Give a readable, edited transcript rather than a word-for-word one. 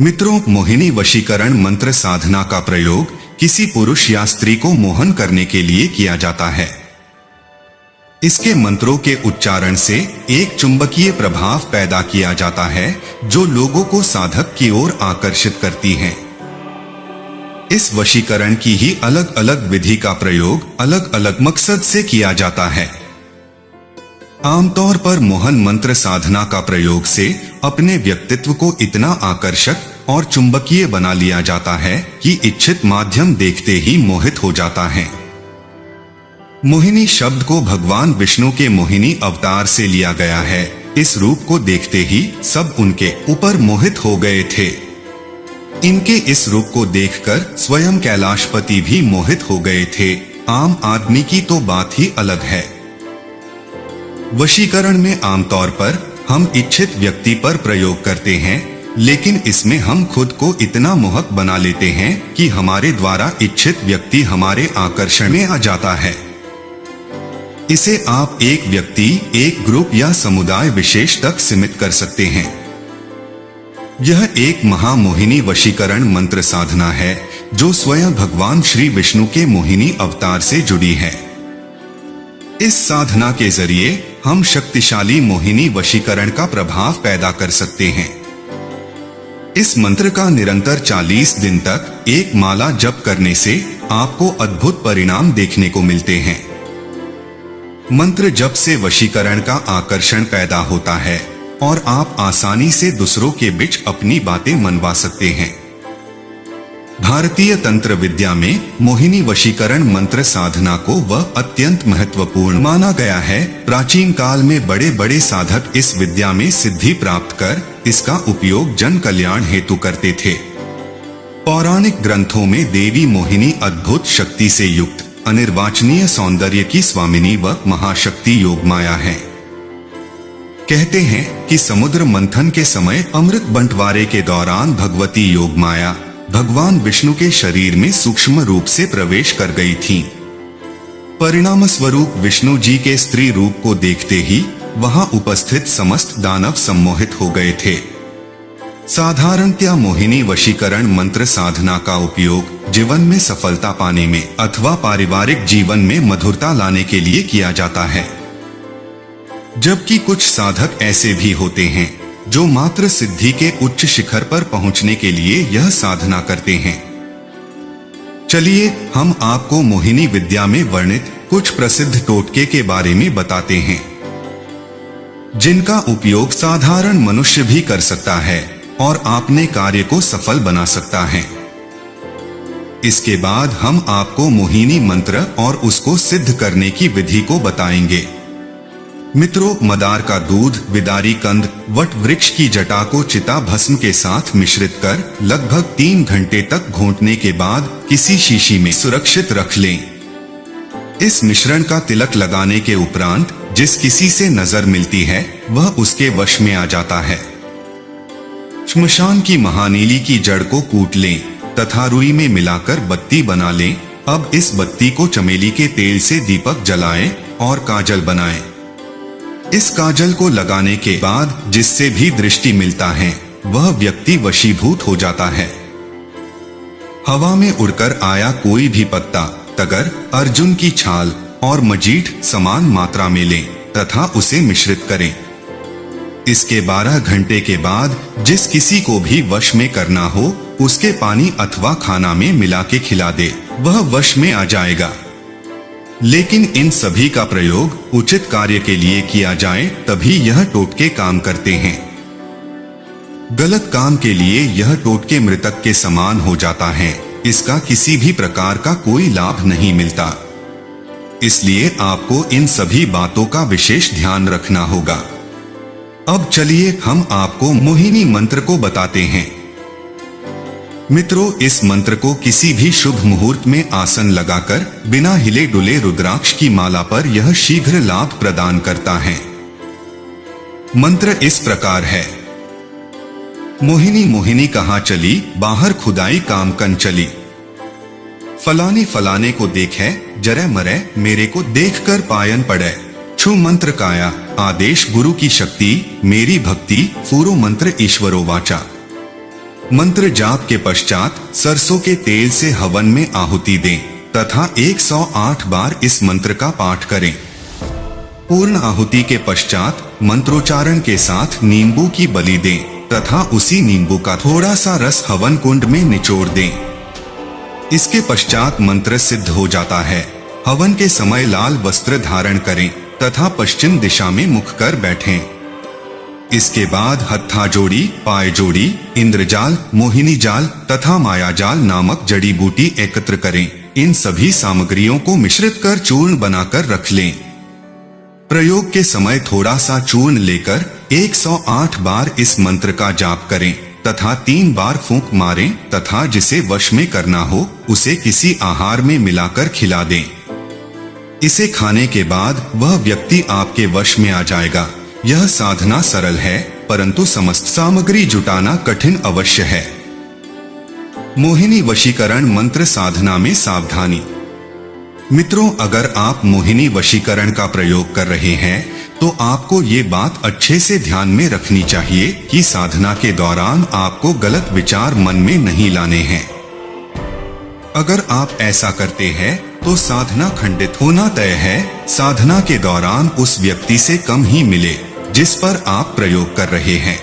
मित्रों, मोहिनी वशीकरण मंत्र साधना का प्रयोग किसी पुरुष या स्त्री को मोहन करने के लिए किया जाता है। इसके मंत्रों के उच्चारण से एक चुंबकीय प्रभाव पैदा किया जाता है जो लोगों को साधक की ओर आकर्षित करती है। इस वशीकरण की ही अलग अलग विधि का प्रयोग अलग अलग मकसद से किया जाता है। आमतौर पर मोहन मंत्र साधना का प्रयोग से अपने व्यक्तित्व को इतना आकर्षक और चुंबकीय बना लिया जाता है कि इच्छित माध्यम देखते ही मोहित हो जाता है। मोहिनी शब्द को भगवान विष्णु के मोहिनी अवतार से लिया गया है। इस रूप को देखते ही सब उनके ऊपर मोहित हो गए थे। इनके इस रूप को देखकर स्वयं कैलाशपति भी मोहित हो गए थे। आम आदमी की तो बात ही अलग है। वशीकरण में आमतौर पर हम इच्छित व्यक्ति पर प्रयोग करते हैं, लेकिन इसमें हम खुद को इतना मोहक बना लेते हैं कि हमारे द्वारा इच्छित व्यक्ति हमारे आकर्षण में आ जाता है। इसे आप एक व्यक्ति, एक ग्रुप या समुदाय विशेष तक सीमित कर सकते हैं। यह एक महामोहिनी वशीकरण मंत्र साधना है जो स्वयं भगवान श्री विष्णु के मोहिनी अवतार से जुड़ी है। इस साधना के जरिए हम शक्तिशाली मोहिनी वशीकरण का प्रभाव पैदा कर सकते हैं। इस मंत्र का निरंतर 40 दिन तक एक माला जप करने से आपको अद्भुत परिणाम देखने को मिलते हैं। मंत्र जप से वशीकरण का आकर्षण पैदा होता है और आप आसानी से दूसरों के बीच अपनी बातें मनवा सकते हैं। भारतीय तंत्र विद्या में मोहिनी वशीकरण मंत्र साधना को वह अत्यंत महत्वपूर्ण माना गया है। प्राचीन काल में बड़े बड़े साधक इस विद्या में सिद्धि प्राप्त कर इसका उपयोग जन कल्याण हेतु करते थे। पौराणिक ग्रंथों में देवी मोहिनी अद्भुत शक्ति से युक्त अनिर्वाचनीय सौंदर्य की स्वामिनी व महाशक्ति योगमाया है। कहते हैं कि समुद्र मंथन के समय अमृत बंटवारे के दौरान भगवती योगमाया भगवान विष्णु के शरीर में सूक्ष्म रूप से प्रवेश कर गई थीं। परिणाम स्वरूप विष्णु जी के स्त्री रूप को देखते ही वहां उपस्थित समस्त दानव सम्मोहित हो गए थे। साधारणतया मोहिनी वशीकरण मंत्र साधना का उपयोग जीवन में सफलता पाने में अथवा पारिवारिक जीवन में मधुरता लाने के लिए किया जाता है। जबकि कुछ साधक ऐसे भी होते हैं जो मात्र सिद्धि के उच्च शिखर पर पहुंचने के लिए यह साधना करते हैं। चलिए हम आपको मोहिनी विद्या में वर्णित कुछ प्रसिद्ध टोटके के बारे में बताते हैं जिनका उपयोग साधारण मनुष्य भी कर सकता है और अपने कार्य को सफल बना सकता है। इसके बाद हम आपको मोहिनी मंत्र और उसको सिद्ध करने की विधि को बताएंगे। मित्रों, मदार का दूध, विदारी कंद, वट वृक्ष की जटा को चिता भस्म के साथ मिश्रित कर लगभग 3 घंटे तक घोंटने के बाद किसी शीशी में सुरक्षित रख लें। इस मिश्रण का तिलक लगाने के उपरांत जिस किसी से नजर मिलती है वह उसके वश में आ जाता है। श्मशान की महानीली की जड़ को कूट लें तथा रुई में मिलाकर बत्ती बना लें। अब इस बत्ती को चमेली के तेल से दीपक जलाएं और काजल बनाएं। इस काजल को लगाने के बाद जिससे भी दृष्टि मिलता है वह व्यक्ति वशीभूत हो जाता है। हवा में उड़कर आया कोई भी पत्ता, तगर, अर्जुन की छाल और मजीठ समान मात्रा में लें तथा उसे मिश्रित करें। इसके 12 घंटे के बाद जिस किसी को भी वश में करना हो उसके पानी अथवा खाना में मिला के खिला दे, वह वश में आ जाएगा। लेकिन इन सभी का प्रयोग उचित कार्य के लिए किया जाए तभी यह टोटके काम करते हैं। गलत काम के लिए यह टोटके मृतक के समान हो जाता है। इसका किसी भी प्रकार का कोई लाभ नहीं मिलता। इसलिए आपको इन सभी बातों का विशेष ध्यान रखना होगा। अब चलिए हम आपको मोहिनी मंत्र को बताते हैं। मित्रों, इस मंत्र को किसी भी शुभ मुहूर्त में आसन लगाकर बिना हिले डुले रुद्राक्ष की माला पर यह शीघ्र लाभ प्रदान करता है। मंत्र इस प्रकार है। मोहिनी मोहिनी कहाँ चली, बाहर खुदाई काम कन चली। फलानी फलाने को देखे, जरे मरे मेरे को देखकर पायन पड़े। छू मंत्र काया, आदेश गुरु की शक्ति, मेरी भक्ति, पूरो मंत्र ईश्वरो वाचा। मंत्र जाप के पश्चात सरसों के तेल से हवन में आहुति दें तथा 108 बार इस मंत्र का पाठ करें। पूर्ण आहुति के पश्चात मंत्रोच्चारण के साथ नींबू की बलि दें तथा उसी नींबू का थोड़ा सा रस हवन कुंड में निचोड़ दें। इसके पश्चात मंत्र सिद्ध हो जाता है। हवन के समय लाल वस्त्र धारण करें तथा पश्चिम दिशा में मुख कर बैठें। इसके बाद हत्था जोड़ी, पाय जोड़ी, इंद्रजाल, मोहिनी जाल तथा मायाजाल नामक जड़ी बूटी एकत्र करें। इन सभी सामग्रियों को मिश्रित कर चूर्ण बनाकर रख लें। प्रयोग के समय थोड़ा सा चूर्ण लेकर 108 बार इस मंत्र का जाप करें तथा 3 बार फूंक मारें तथा जिसे वश में करना हो उसे किसी आहार में मिलाकर खिला दें। इसे खाने के बाद वह व्यक्ति आपके वश में आ जाएगा। यह साधना सरल है परंतु समस्त सामग्री जुटाना कठिन अवश्य है। मोहिनी वशीकरण मंत्र साधना में सावधानी। मित्रों, अगर आप मोहिनी वशीकरण का प्रयोग कर रहे हैं तो आपको ये बात अच्छे से ध्यान में रखनी चाहिए कि साधना के दौरान आपको गलत विचार मन में नहीं लाने हैं। अगर आप ऐसा करते हैं तो साधना खंडित होना तय है। साधना के दौरान उस व्यक्ति से कम ही मिले जिस पर आप प्रयोग कर रहे हैं।